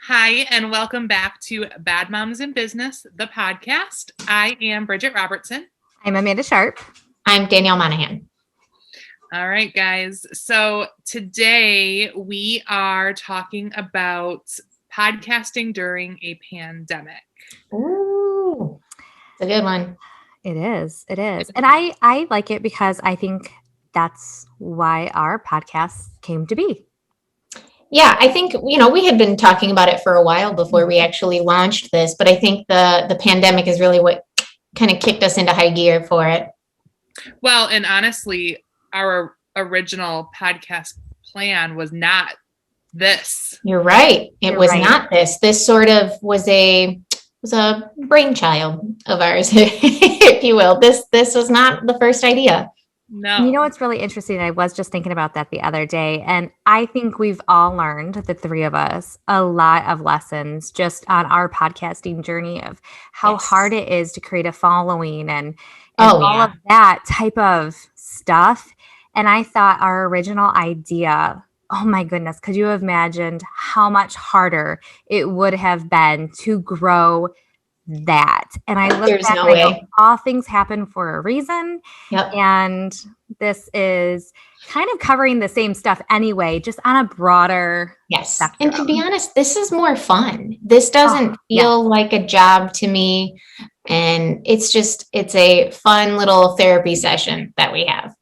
Hi, and welcome back to Bad Moms in Business, the podcast. I am Bridgette Robertson. I'm Amanda Sharp. I'm Danielle Monahan. All right, guys. So today we are talking about podcasting during a pandemic. Ooh, it's a good one. It is. And I like it because I think that's why our podcast came to be. Yeah, I think, we had been talking about it for a while before we actually launched this, but I think the pandemic is really what kind of kicked us into high gear for it. Well, and honestly, our original podcast plan was not this. You're right. It was not this. This sort of was a brainchild of ours, if you will. This was not the first idea. No. You know what's really interesting? I was just thinking about that the other day, and I think we've all learned, the three of us, a lot of lessons just on our podcasting journey of how hard it is to create a following and all of that type of stuff. And I thought our original idea, oh my goodness, could you have imagined how much harder it would have been to grow that? And I look back and I go, all things happen for a reason. Yep. And this is kind of covering the same stuff anyway, just on a broader spectrum. And to be honest, this is more fun. This doesn't feel like a job to me. And it's a fun little therapy session that we have.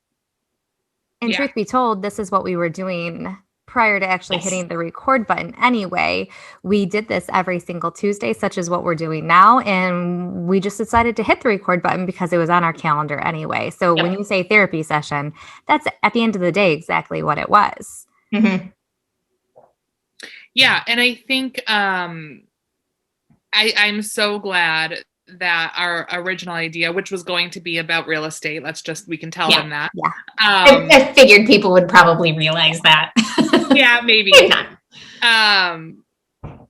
And truth be told, this is what we were doing prior to actually hitting the record button anyway. We did this every single Tuesday, such as what we're doing now. And we just decided to hit the record button because it was on our calendar anyway. So when you say therapy session, that's at the end of the day exactly what it was. Mm-hmm. Yeah. And I think I'm so glad that our original idea, which was going to be about real estate, we can tell them that. Yeah. I figured people would probably realize that. Yeah, maybe.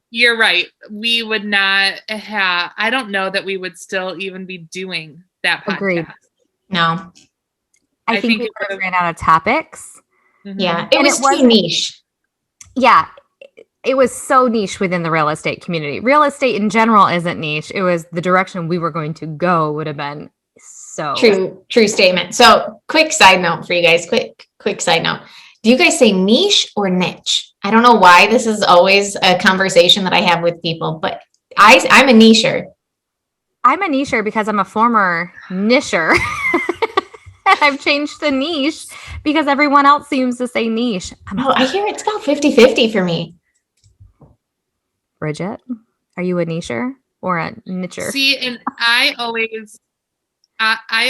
You're right. We would not have, I don't know that we would still even be doing that podcast. Agreed. No. I think we would have ran out of topics. Mm-hmm. Yeah. It was too niche. Yeah. It was so niche within the real estate community. Real estate in general isn't niche. It was the direction we were going to go would have been so true statement. So quick side note for you guys. Quick side note. Do you guys say niche or niche? I don't know why this is always a conversation that I have with people, but I'm a nicher. I'm a nicher because I'm a former nicher. I've changed the niche because everyone else seems to say niche. I hear it's about 50-50 for me. Bridgette, are you a nicher or a nicher? See, and I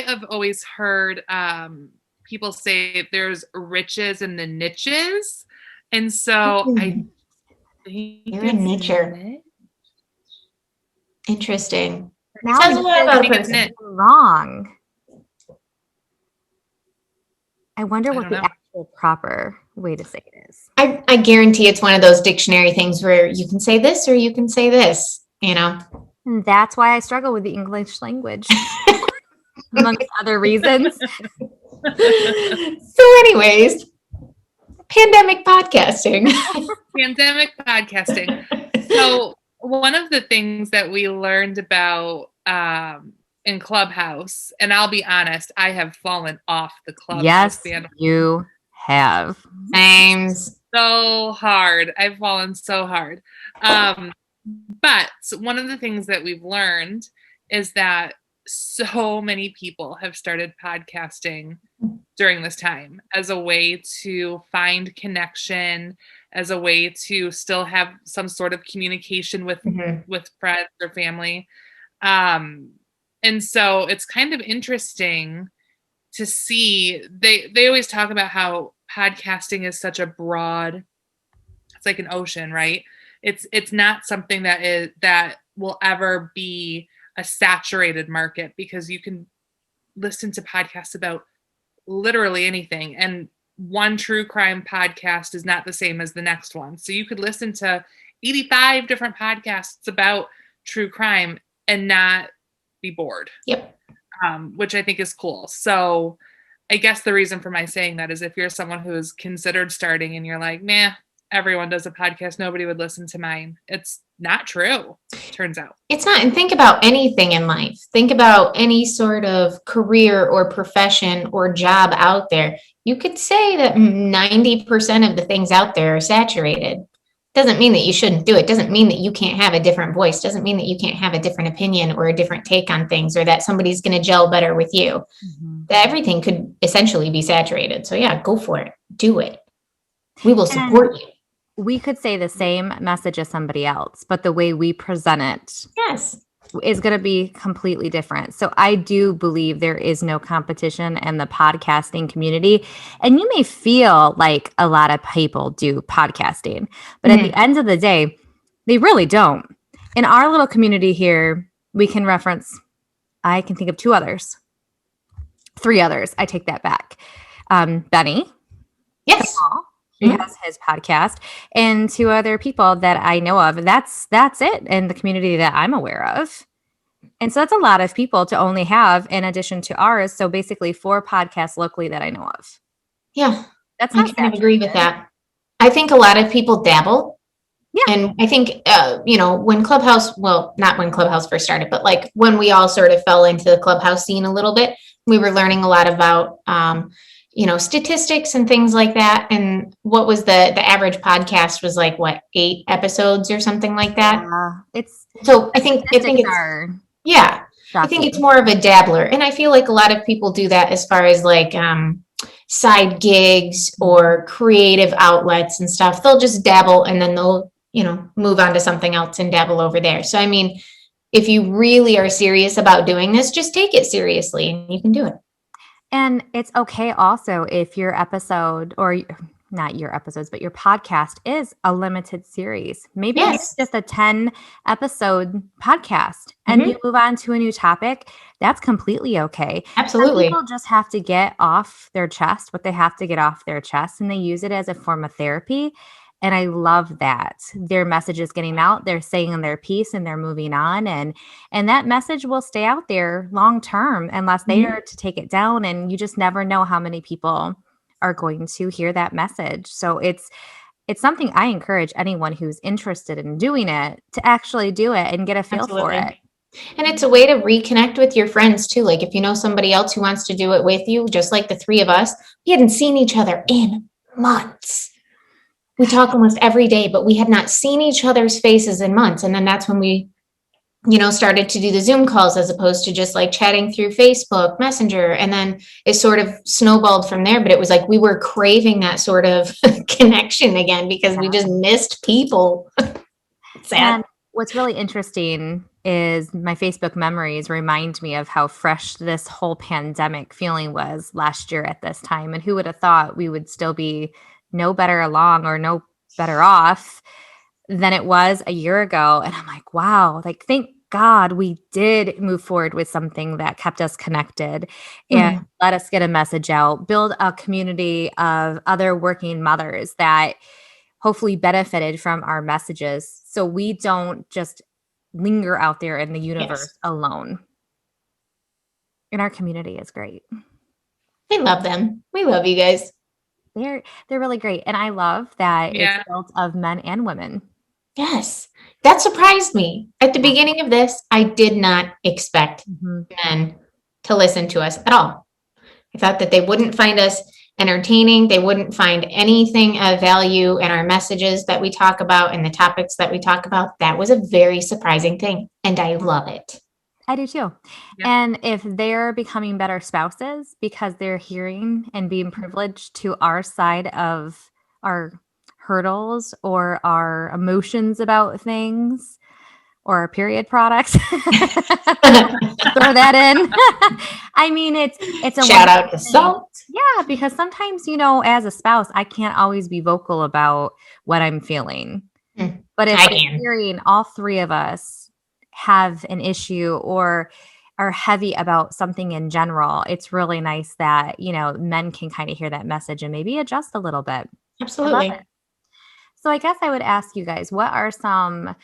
have always heard people say there's riches in the niches. And so I think you're a nicher. Interesting. Now sounds a lot about a person. Wrong. I wonder what the actual proper way to say it is. I guarantee it's one of those dictionary things where you can say this or you can say this, And that's why I struggle with the English language, amongst other reasons. So anyways, pandemic podcasting. So one of the things that we learned about in Clubhouse, and I'll be honest, I have fallen off the Clubhouse bandwagon. You have. Names. So hard. I've fallen so hard. But one of the things that we've learned is that so many people have started podcasting during this time as a way to find connection, as a way to still have some sort of communication with friends or family. And so it's kind of interesting to see, they always talk about how podcasting is such a broad, it's like an ocean, right? It's not something that will ever be a saturated market, because you can listen to podcasts about literally anything. And one true crime podcast is not the same as the next one. So you could listen to 85 different podcasts about true crime and not be bored. Yep. Which I think is cool. So I guess the reason for my saying that is if you're someone who is considered starting and you're like, nah, everyone does a podcast, nobody would listen to mine. It's not true, turns out. It's not. And think about anything in life. Think about any sort of career or profession or job out there. You could say that 90% of the things out there are saturated. Doesn't mean that you shouldn't do it. Doesn't mean that you can't have a different voice. Doesn't mean that you can't have a different opinion or a different take on things, or that somebody's going to gel better with you. That everything could essentially be saturated. So yeah, go for it. Do it. We will support you. We could say the same message as somebody else, but the way we present it is going to be completely different. So I do believe there is no competition in the podcasting community. And you may feel like a lot of people do podcasting, but at the end of the day, they really don't. In our little community here, we can reference, I can think of 3 others. I take that back. Benny. Yes. He has his podcast, and 2 other people that I know of. That's it in the community that I'm aware of. And so that's a lot of people to only have in addition to ours. So basically 4 podcasts locally that I know of. Yeah. That's I kind of agree with that. I think a lot of people dabble. Yeah. And I think, when Clubhouse, well, not when Clubhouse first started, but like when we all sort of fell into the Clubhouse scene a little bit, we were learning a lot about, statistics and things like that. And what was the average podcast was like, 8 episodes or something like that. I think it's more of a dabbler. And I feel like a lot of people do that as far as like, side gigs or creative outlets and stuff. They'll just dabble and then they'll, move on to something else and dabble over there. So, I mean, if you really are serious about doing this, just take it seriously and you can do it. And it's okay also if your episode, or not your episodes, but your podcast is a limited series. Maybe it's just a 10 episode podcast and you move on to a new topic. That's completely okay. Absolutely. Some people just have to get off their chest what they have to get off their chest, and they use it as a form of therapy. And I love that their message is getting out, they're saying their piece and they're moving on. And that message will stay out there long term unless they are to take it down. And you just never know how many people are going to hear that message. So it's something I encourage anyone who's interested in doing it to actually do it and get a feel for it. And it's a way to reconnect with your friends too. Like if you know somebody else who wants to do it with you, just like the 3 of us, we hadn't seen each other in months. We talk almost every day, but we had not seen each other's faces in months. And then that's when we, started to do the Zoom calls as opposed to just like chatting through Facebook Messenger. And then it sort of snowballed from there. But it was like we were craving that sort of connection again because we just missed people. Sad. And what's really interesting is my Facebook memories remind me of how fresh this whole pandemic feeling was last year at this time. And who would have thought we would still be no better along or no better off than it was a year ago. And I'm like, wow, like, thank God we did move forward with something that kept us connected and let us get a message out, build a community of other working mothers that hopefully benefited from our messages. So we don't just linger out there in the universe alone. And our community is great. We love them. We love you guys. They're really great. And I love that it's built of men and women. Yes. That surprised me. At the beginning of this, I did not expect men to listen to us at all. I thought that they wouldn't find us entertaining. They wouldn't find anything of value in our messages that we talk about and the topics that we talk about. That was a very surprising thing. And I love it. I do too. Yeah. And if they're becoming better spouses because they're hearing and being privileged to our side of our hurdles or our emotions about things or our period products, throw that in. I mean, it's a shout out to Salt. Yeah, because sometimes, as a spouse, I can't always be vocal about what I'm feeling. But if I'm hearing all 3 of us have an issue or are heavy about something in general, it's really nice that, men can kind of hear that message and maybe adjust a little bit. Absolutely. So I guess I would ask you guys, what are some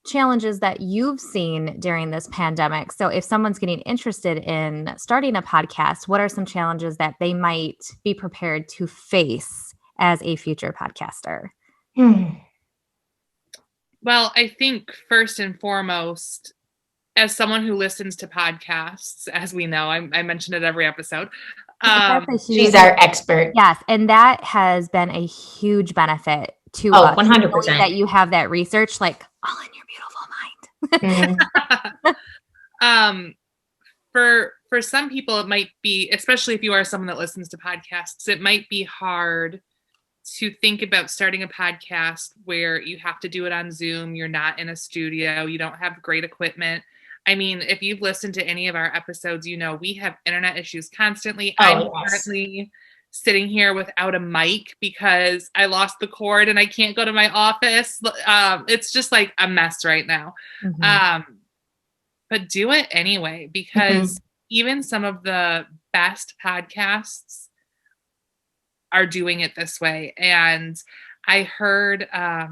challenges that you've seen during this pandemic? So if someone's getting interested in starting a podcast, what are some challenges that they might be prepared to face as a future podcaster? Well, I think first and foremost, as someone who listens to podcasts, as we know, I mentioned it every episode. She's our expert. Yes. And that has been a huge benefit to Oh, us. 100%. That you have that research, like all in your beautiful mind. For some people, it might be, especially if you are someone that listens to podcasts, it might be hard to think about starting a podcast where you have to do it on Zoom. You're not in a studio. You don't have great equipment. I mean, if you've listened to any of our episodes, you know, we have internet issues constantly. I'm currently sitting here without a mic because I lost the cord and I can't go to my office. It's just like a mess right now. But do it anyway, because even some of the best podcasts are doing it this way. And I heard, I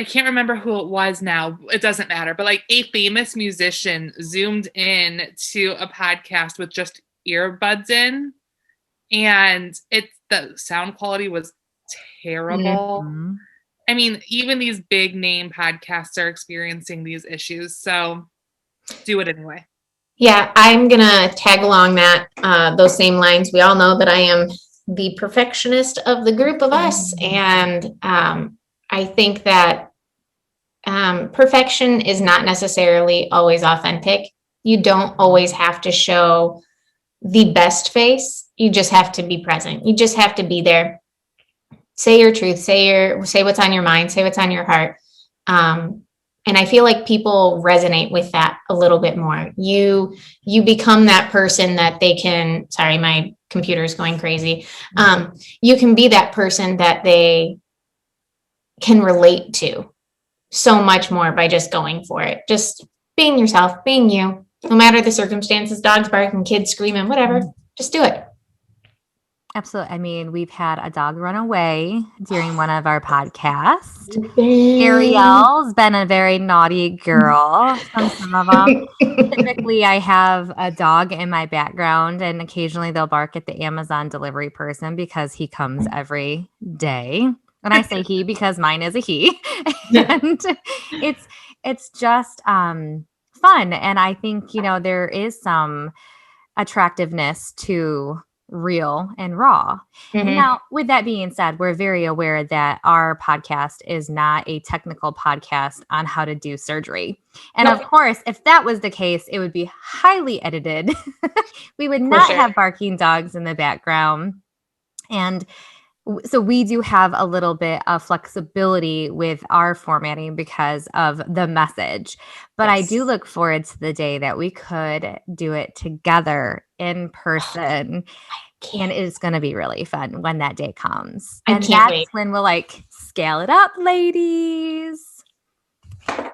can't remember who it was now. It doesn't matter. But like a famous musician zoomed in to a podcast with just earbuds in, and the sound quality was terrible. I mean, even these big name podcasts are experiencing these issues. So do it anyway. Yeah, I'm going to tag along those same lines. We all know that I am the perfectionist of the group of us. And I think that perfection is not necessarily always authentic. You don't always have to show the best face. You just have to be present. You just have to be there. Say your truth, say what's on your mind, say what's on your heart. And I feel like people resonate with that a little bit more. You become that person that they can, sorry, my computer's going crazy. You can be that person that they can relate to so much more by just going for it. Just being yourself, being you, no matter the circumstances, dogs barking, kids screaming, whatever, just do it. Absolutely. I mean, we've had a dog run away during one of our podcasts. Ariel's been a very naughty girl. Some of them. Typically, I have a dog in my background, and occasionally they'll bark at the Amazon delivery person because he comes every day. And I say he because mine is a he. And it's just fun. And I think, you know, there is some attractiveness to real and raw. Now, with that being said, we're very aware that our podcast is not a technical podcast on how to do surgery. And of course, if that was the case, it would be highly edited. We would not have barking dogs in the background. And so we do have a little bit of flexibility with our formatting because of the message. But I do look forward to the day that we could do it together in person. And it's going to be really fun when that day comes. And that's when we'll like scale it up, ladies.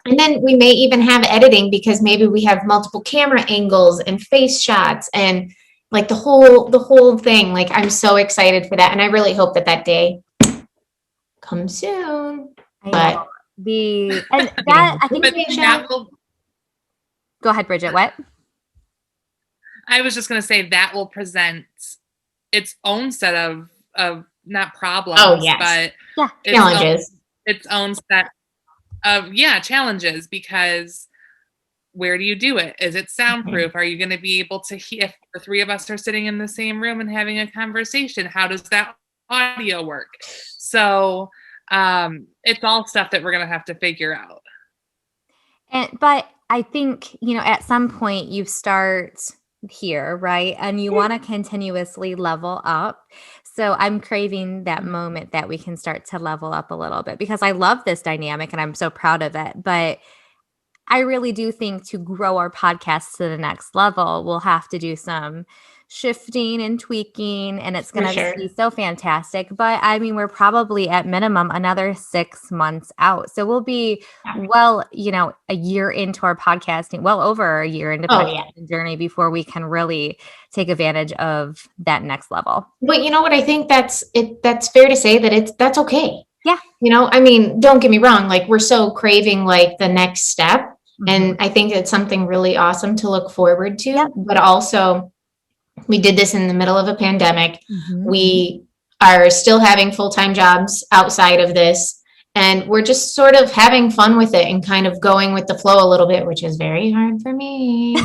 And then we may even have editing because maybe we have multiple camera angles and face shots and like the whole thing. Like, I'm so excited for that. And I really hope that day comes soon. I think go ahead, Bridgette. What? I was just going to say that will present its own set of not problems, but challenges. Its own set of challenges, because where do you do it? Is it soundproof? Are you going to be able to hear if the three of us are sitting in the same room and having a conversation? How does that audio work? So it's all stuff that we're going to have to figure out. But I think, you know, at some point you start here, right? And you want to continuously level up. So I'm craving that moment that we can start to level up a little bit, because I love this dynamic and I'm so proud of it. But I really do think to grow our podcast to the next level, we'll have to do some shifting and tweaking, and it's going to be so fantastic. But I mean, we're probably at minimum another 6 months out. So we'll be a year into our podcasting, well over a year into podcasting journey before we can really take advantage of that next level. But you know what? I think that's fair to say that that's okay. Yeah. You know, I mean, don't get me wrong. Like, we're so craving like the next step. And I think it's something really awesome to look forward to, but also we did this in the middle of a pandemic. We are still having full-time jobs outside of this. And we're just sort of having fun with it and kind of going with the flow a little bit, which is very hard for me,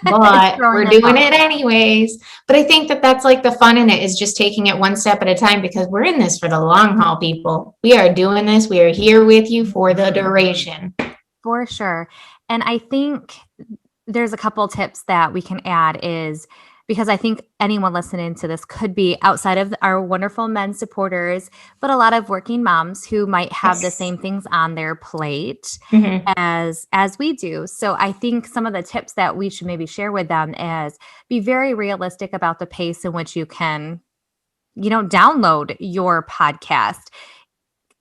but we're doing it anyways. But I think that that's like the fun in it, is just taking it one step at a time, because we're in this for the long haul, people. We are doing this. We are here with you for the duration. For sure. And I think there's a couple tips that we can add, is because I think anyone listening to this could be outside of our wonderful men supporters, but a lot of working moms who might have the same things on their plate as we do. So I think some of the tips that we should maybe share with them is be very realistic about the pace in which you can, download your podcast.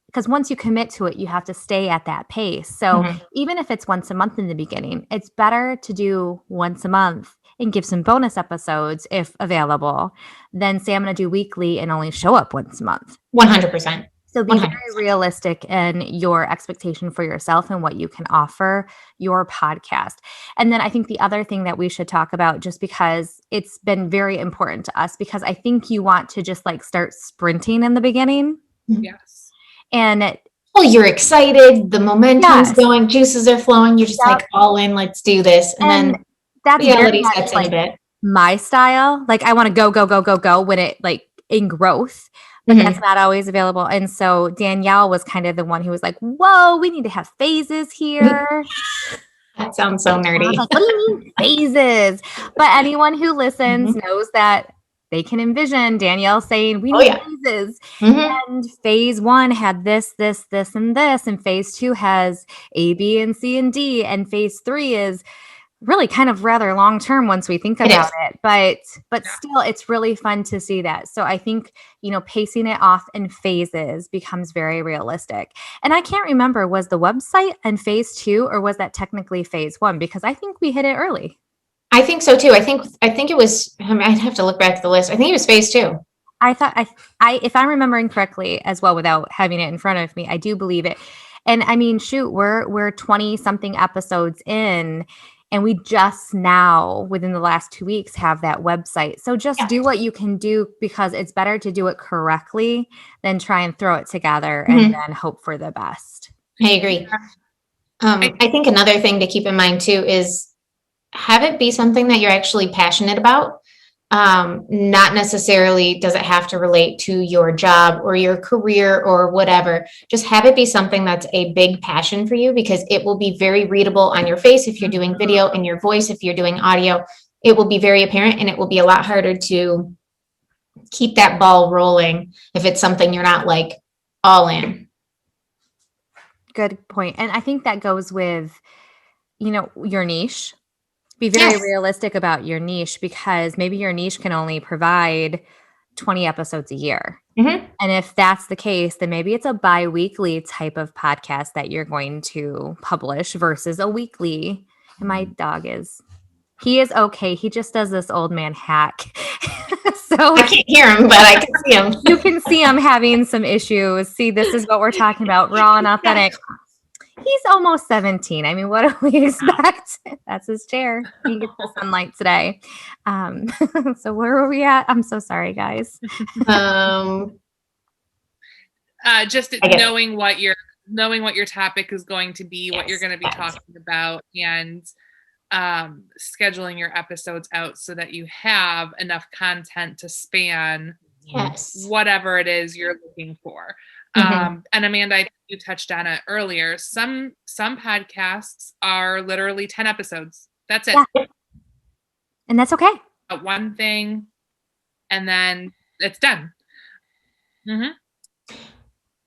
Because once you commit to it, you have to stay at that pace. So even if it's once a month in the beginning, it's better to do once a month and give some bonus episodes if available than say I'm going to do weekly and only show up once a month. 100%. So be 100%. Very realistic in your expectation for yourself and what you can offer your podcast. And then I think the other thing that we should talk about, just because it's been very important to us, because I think you want to just like start sprinting in the beginning. Yes. And you're excited. The momentum's going, juices are flowing. You're just like all in, let's do this. And then that's reality sets in a bit. My style. Like I want to go when it like in growth, but that's not always available. And so Danielle was kind of the one who was like, whoa, we need to have phases here. That sounds so nerdy. I was like, what do you mean phases? But anyone who listens knows that they can envision Danielle saying, we need phases. And phase 1 had this, and this. And phase 2 has A, B, and C, and D. And phase 3 is really kind of rather long-term once we think about it. But still, it's really fun to see that. So I think, pacing it off in phases becomes very realistic. And I can't remember, was the website in phase 2 or was that technically phase 1? Because I think we hit it early. I think so too. I think it was, I'd have to look back at the list. I think it was phase 2. I thought if I'm remembering correctly as well, without having it in front of me, I do believe it. And I mean, shoot, we're 20 something episodes in, and we just now within the last 2 weeks have that website. So just do what you can do, because it's better to do it correctly than try and throw it together and then hope for the best. I agree. I think another thing to keep in mind too is have it be something that you're actually passionate about. Not necessarily does it have to relate to your job or your career or whatever. Just have it be something that's a big passion for you, because it will be very readable on your face if you're doing video, and your voice if you're doing audio. It will be very apparent, and it will be a lot harder to keep that ball rolling if it's something you're not like all in. Good point. And I think that goes with, your niche. Be very realistic about your niche, because maybe your niche can only provide 20 episodes a year. And if that's the case, then maybe it's a bi-weekly type of podcast that you're going to publish versus a weekly. And my dog he is okay. He just does this old man hack. So I can't hear him, but I can see him. You can see him having some issues. See, this is what we're talking about. Raw and authentic. He's almost 17. I mean, what do we expect? That's his chair. He gets the sunlight today. So where were we at? I'm so sorry, guys. Just knowing what your topic is going to be, what you're going to be talking about, and scheduling your episodes out so that you have enough content to span whatever it is you're looking for. And Amanda, I think you touched on it earlier. Some podcasts are literally 10 episodes. That's it. Yeah. And that's okay. One thing, and then it's done.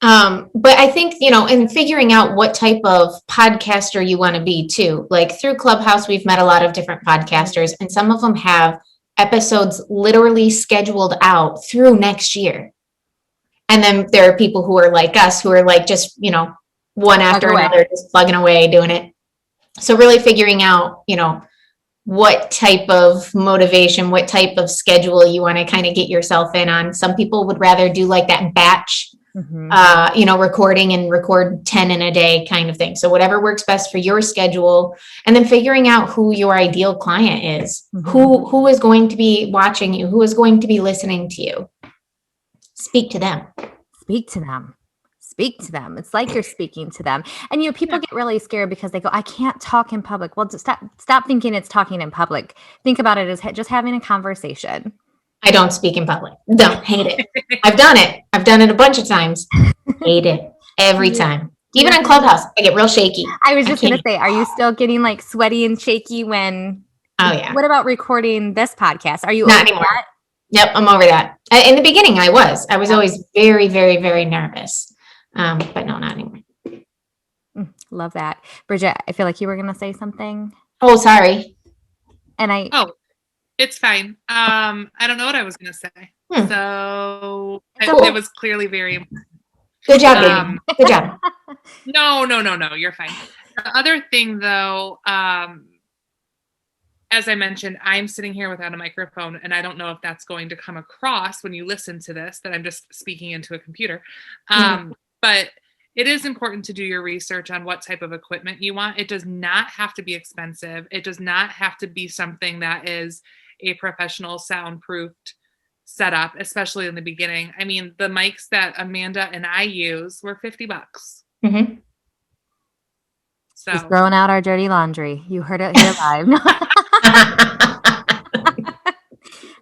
But I think, in figuring out what type of podcaster you want to be too, like through Clubhouse, we've met a lot of different podcasters, and some of them have episodes literally scheduled out through next year. And then there are people who are like us, who are like just, one after another, just plugging away, doing it. So really figuring out, what type of motivation, what type of schedule you want to kind of get yourself in on. Some people would rather do like that batch, recording and record 10 in a day kind of thing. So whatever works best for your schedule, and then figuring out who your ideal client is, who is going to be watching you, who is going to be listening to you. Speak to them. Speak to them. Speak to them. It's like you're speaking to them. And people get really scared because they go, I can't talk in public. Well, just stop thinking it's talking in public. Think about it as just having a conversation. I don't speak in public. Don't hate it. I've done it. I've done it a bunch of times. Hate it every time. Even on Clubhouse, I get real shaky. I was just going to say, are you still getting like sweaty and shaky when? Oh yeah. What about recording this podcast? Are you not over anymore? That? Yep, I'm over that. In the beginning, I was always very, very, very nervous. But no, not anymore. Love that. Bridgette, I feel like you were going to say something. Oh, sorry. And it's fine. I don't know what I was going to say. So cool. It was clearly very important. Good job, baby. Good job. No, you're fine. The other thing though, as I mentioned, I'm sitting here without a microphone, and I don't know if that's going to come across when you listen to this, that I'm just speaking into a computer. But it is important to do your research on what type of equipment you want. It does not have to be expensive. It does not have to be something that is a professional soundproofed setup, especially in the beginning. I mean, the mics that Amanda and I use were $50. Mm-hmm. So just throwing out our dirty laundry. You heard it here live.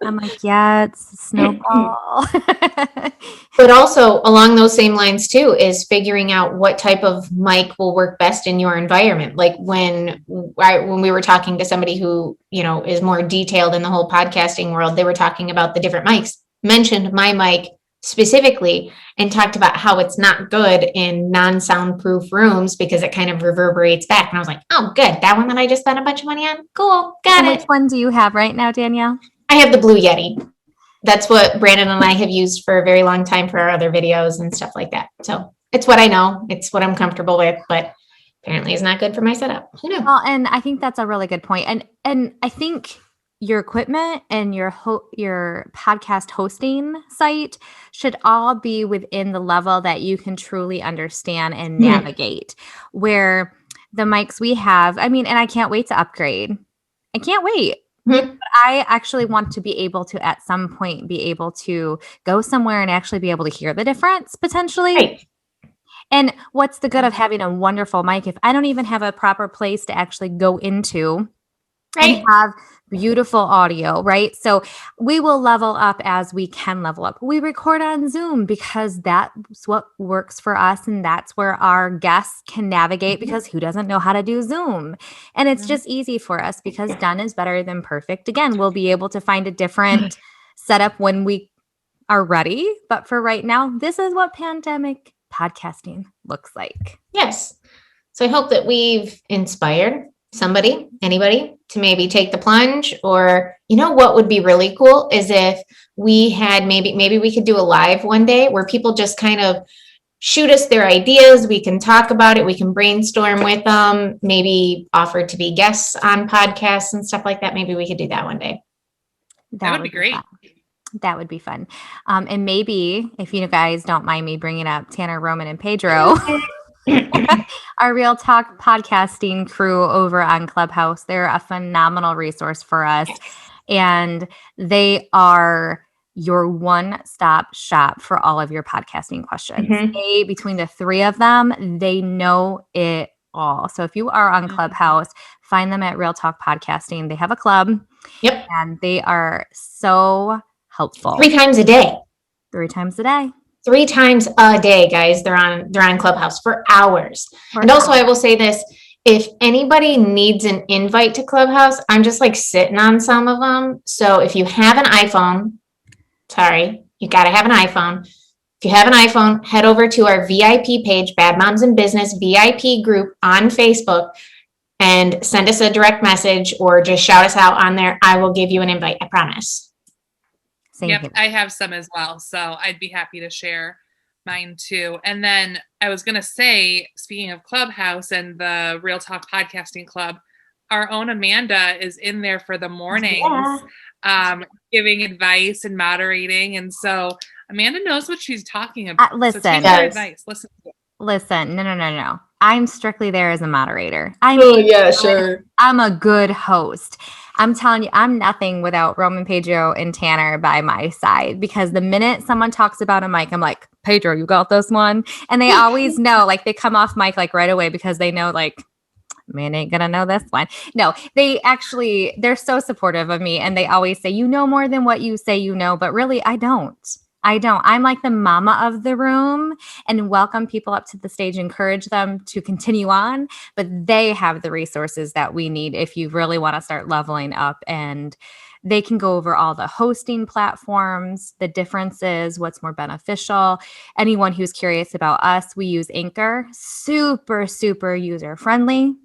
I'm like, yeah, it's Snowball. But also along those same lines too, is figuring out what type of mic will work best in your environment. Like when we were talking to somebody who, is more detailed in the whole podcasting world, they were talking about the different mics, mentioned my mic specifically, and talked about how it's not good in non-soundproof rooms because it kind of reverberates back. And I was like, oh, good. That one that I just spent a bunch of money on. Cool. Got it. Which one do you have right now, Danielle? I have the blue Yeti. That's what Brandon and I have used for a very long time for our other videos and stuff like that. So it's what I know. It's what I'm comfortable with, but apparently it's not good for my setup. Who knew? Well, and I think that's a really good point. And I think your equipment and your podcast hosting site should all be within the level that you can truly understand and navigate. Where the mics we have, and I can't wait to upgrade. I can't wait. But I actually want to be able to, at some point, be able to go somewhere and actually be able to hear the difference potentially. Right. And what's the good of having a wonderful mic if I don't even have a proper place to actually go into and have beautiful audio, right? So we will level up as we can level up. We record on Zoom because that's what works for us, and that's where our guests can navigate, because who doesn't know how to do Zoom? And it's just easy for us because done is better than perfect. Again, we'll be able to find a different setup when we are ready. But for right now, this is what pandemic podcasting looks like. Yes. So I hope that we've inspired anybody to maybe take the plunge. Or, what would be really cool is if we had maybe we could do a live one day where people just kind of shoot us their ideas. We can talk about it. We can brainstorm with them, maybe offer to be guests on podcasts and stuff like that. Maybe we could do that one day. That would be great. Fun. That would be fun. And maybe if you guys don't mind me bringing up Tanner, Roman, and Pedro, our Real Talk podcasting crew over on Clubhouse. They're a phenomenal resource for us. And they are your one-stop shop for all of your podcasting questions. Between the three of them, they know it all. So if you are on Clubhouse, find them at Real Talk Podcasting. They have a club. Yep. And they are so helpful. 3 times a day. 3 times a day. 3 times a day, guys. They're on Clubhouse for hours. Also, I will say this. If anybody needs an invite to Clubhouse, I'm just like sitting on some of them. So if you have an iPhone, you got to have an iPhone. If you have an iPhone, head over to our VIP page, Bad Moms in Business VIP group on Facebook, and send us a direct message or just shout us out on there. I will give you an invite. I promise. Yep, I have some as well. So I'd be happy to share mine too. And then I was going to say, speaking of Clubhouse and the Real Talk Podcasting Club, our own Amanda is in there for the mornings, giving advice and moderating. And so Amanda knows what she's talking about. Listen, so take her advice. Listen, no. I'm strictly there as a moderator. Sure. I'm a good host. I'm telling you, I'm nothing without Roman, Pedro, and Tanner by my side, because the minute someone talks about a mic, I'm like, Pedro, you got this one? And they always know, like, they come off mic like right away because they know, like, man ain't gonna know this one. No, they're so supportive of me, and they always say, you know more than what you say you know, but really I don't. I'm like the mama of the room and welcome people up to the stage, encourage them to continue on, but they have the resources that we need if you really want to start leveling up. And they can go over all the hosting platforms, the differences, what's more beneficial. Anyone who's curious about us, we use Anchor, super, super user friendly.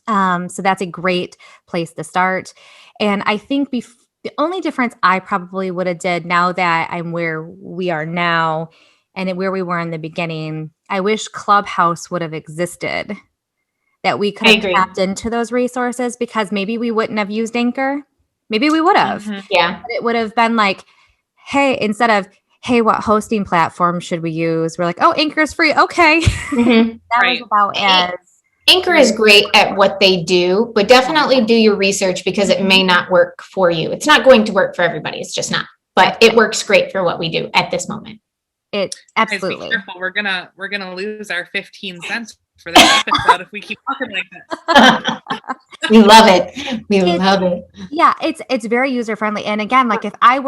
So that's a great place to start. And I think the only difference I probably would have did, now that I'm where we are now and where we were in the beginning, I wish Clubhouse would have existed, that we could have tapped into those resources, because maybe we wouldn't have used Anchor. Maybe we would have. Yeah. But it would have been like, hey, instead of, hey, what hosting platform should we use? We're like, oh, Anchor is free. Okay. That was about as. Anchor is great at what they do, but definitely do your research, because it may not work for you. It's not going to work for everybody. It's just not, but it works great for what we do at this moment. It absolutely. Guys, be careful. We're gonna lose our 15 cents for this episode if we keep talking like this. We love it. We love it. Yeah, it's very user friendly. And again, like if I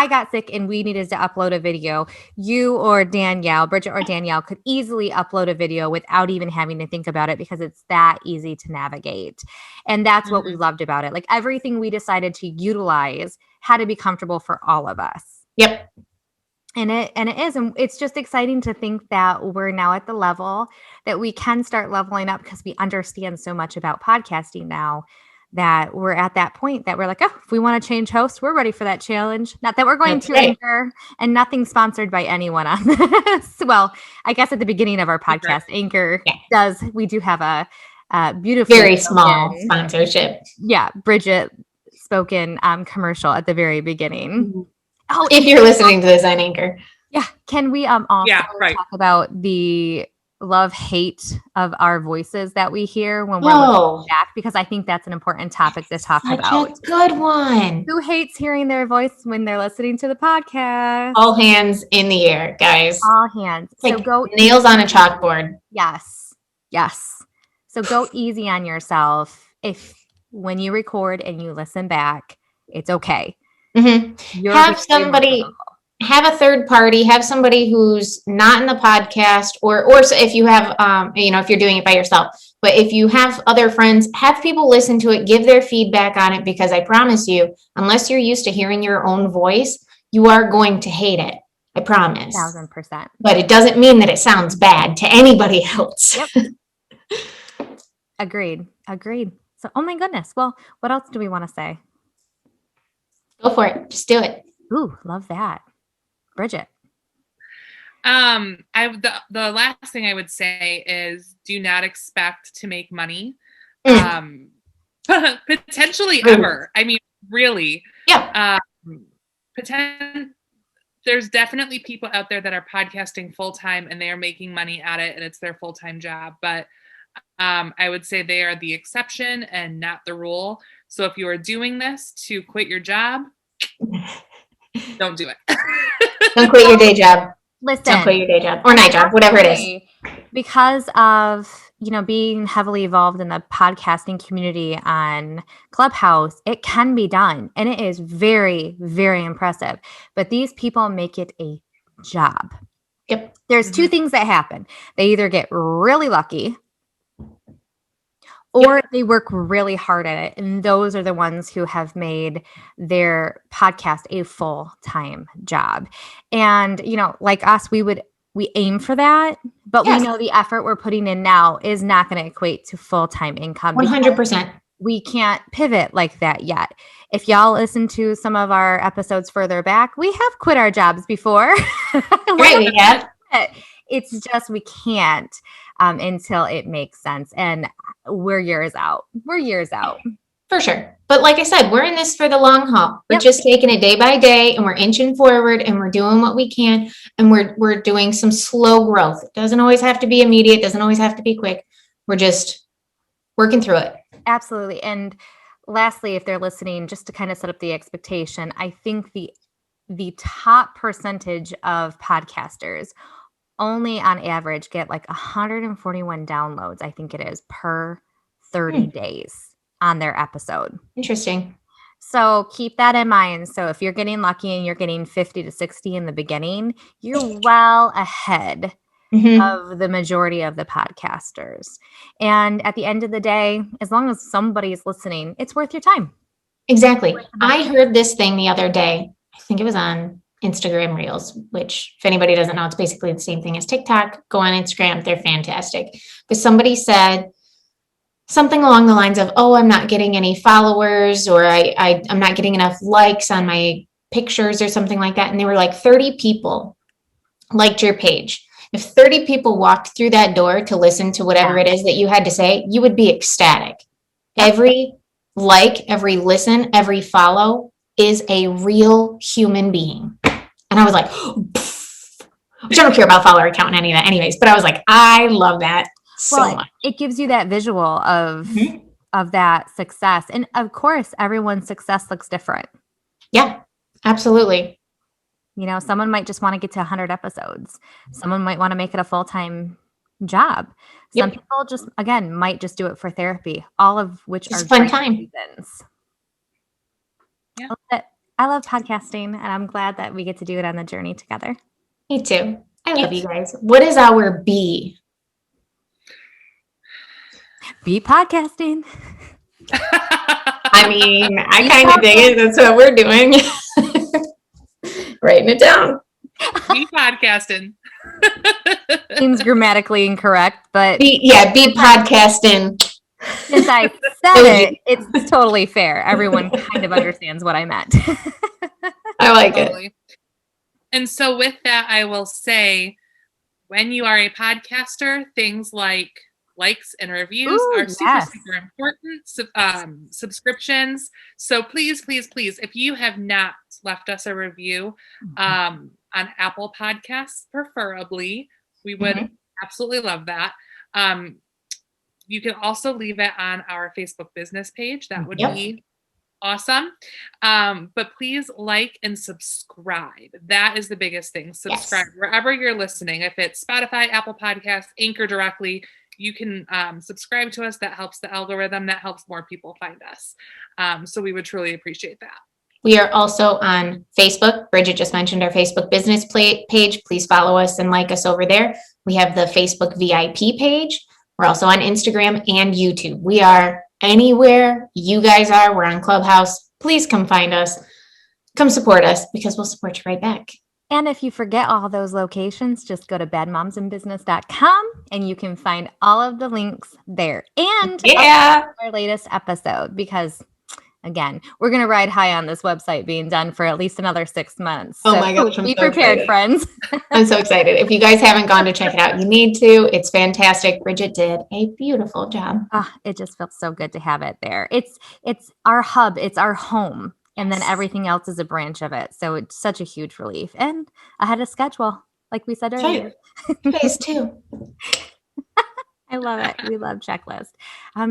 got sick and we needed to upload a video, you or Danielle, Bridgette or Danielle, could easily upload a video without even having to think about it, because it's that easy to navigate. And that's what we loved about it. Like everything we decided to utilize had to be comfortable for all of us. Yep. And it is. And it's just exciting to think that we're now at the level that we can start leveling up, because we understand so much about podcasting now, that we're at that point that we're like, oh, if we want to change hosts, we're ready for that challenge. Not that we're going to Anchor, and nothing sponsored by anyone on this. Well, I guess at the beginning of our podcast, Anchor we do have a beautiful, very small sponsorship. Yeah. Bridgette spoken commercial at the very beginning. Oh, if you're listening to this on Anchor. Yeah. Can we also talk about the love-hate of our voices that we hear when we're listening back? Because I think that's an important topic to talk about. Such a good one. Who hates hearing their voice when they're listening to the podcast? All hands in the air, guys. All hands. Like so go nails on a chalkboard. Yes. So go easy on yourself. If when you record and you listen back, it's okay. Have somebody, have a third party, have somebody who's not in the podcast, or if you have, if you're doing it by yourself, but if you have other friends, have people listen to it, give their feedback on it, because I promise you, unless you're used to hearing your own voice, you are going to hate it. I promise. 1000%. But it doesn't mean that it sounds bad to anybody else. Yep. Agreed. So, oh my goodness. Well, what else do we want to say? Go for it. Just do it. Ooh, love that. Bridgette. The last thing I would say is, do not expect to make money. Potentially ever. I mean, really. Yeah. There's definitely people out there that are podcasting full time and they are making money at it and it's their full time job. But I would say they are the exception and not the rule. So if you are doing this to quit your job, don't do it. Don't quit your day job. Listen. Don't quit your day job or night job, whatever it is. Because of, being heavily involved in the podcasting community on Clubhouse, it can be done. And it is very, very impressive. But these people make it a job. Yep. There's two things that happen. They either get really lucky, or they work really hard at it. And those are the ones who have made their podcast a full-time job. And, like us, we aim for that, but we know the effort we're putting in now is not going to equate to full-time income. 100%. We can't pivot like that yet. If y'all listen to some of our episodes further back, we have quit our jobs before. Right, we have. It's just we can't until it makes sense. And we're years out. For sure. But like I said, we're in this for the long haul. We're just taking it day by day, and we're inching forward, and we're doing what we can, and we're doing some slow growth. It doesn't always have to be immediate. It doesn't always have to be quick. We're just working through it. Absolutely. And lastly, if they're listening, just to kind of set up the expectation, I think the top percentage of podcasters only on average get like 141 downloads, I think it is, per 30 days on their episode. Interesting. So keep that in mind. So if you're getting lucky and you're getting 50 to 60 in the beginning, you're well ahead of the majority of the podcasters. And at the end of the day, as long as somebody is listening, it's worth your time. Exactly. I heard this thing the other day. I think it was on Instagram Reels, which if anybody doesn't know, it's basically the same thing as TikTok. Go on Instagram. They're fantastic. But somebody said something along the lines of, oh, I'm not getting any followers, or I'm not getting enough likes on my pictures or something like that. And they were like, 30 people liked your page. If 30 people walked through that door to listen to whatever it is that you had to say, you would be ecstatic. Every like, every listen, every follow is a real human being. And I was like, which I don't care about follower count and any of that anyways, but I was like, I love that so much. It gives you that visual of that success. And of course, everyone's success looks different. Yeah, absolutely. You know, someone might just want to get to 100 episodes. Someone might want to make it a full-time job. Some people just, again, might just do it for therapy, all of which it's are fun time reasons. Yeah. I love podcasting, and I'm glad that we get to do it on the journey together. Me too. I love you guys. What is our B? Be podcasting. I mean, I kind of dig it. That's what we're doing. Writing it down. Be podcasting. Seems grammatically incorrect, but be podcasting. Since I said it, it's totally fair. Everyone kind of understands what I meant. I like it. And so with that, I will say, when you are a podcaster, things like likes and reviews are super important. Subscriptions. So please, if you have not left us a review on Apple Podcasts, preferably, we would absolutely love that. You can also leave it on our Facebook business page. That would be awesome. But please like and subscribe. That is the biggest thing. Subscribe wherever you're listening. If it's Spotify, Apple Podcasts, Anchor directly, you can subscribe to us. That helps the algorithm. That helps more people find us. So we would truly appreciate that. We are also on Facebook. Bridgette just mentioned our Facebook business page. Please follow us and like us over there. We have the Facebook VIP page. We're also on Instagram and YouTube. We are anywhere you guys are. We're on Clubhouse. Please come find us. Come support us, because we'll support you right back. And if you forget all those locations, just go to badmomsandbusiness.com and you can find all of the links there. And our latest episode, because again, we're going to ride high on this website being done for at least another 6 months. Oh my gosh. Be prepared, friends. I'm so excited. If you guys haven't gone to check it out, you need to. It's fantastic. Bridgette did a beautiful job. It just feels so good to have it there. It's our hub. It's our home. And then everything else is a branch of it. So it's such a huge relief. And ahead of schedule, like we said earlier. Phase 2. I love it. We love checklist.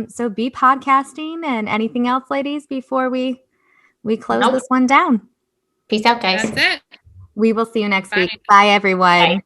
So be podcasting, and anything else, ladies, before we close this one down. Peace out, guys. That's it. We will see you next week. Bye, everyone. Bye.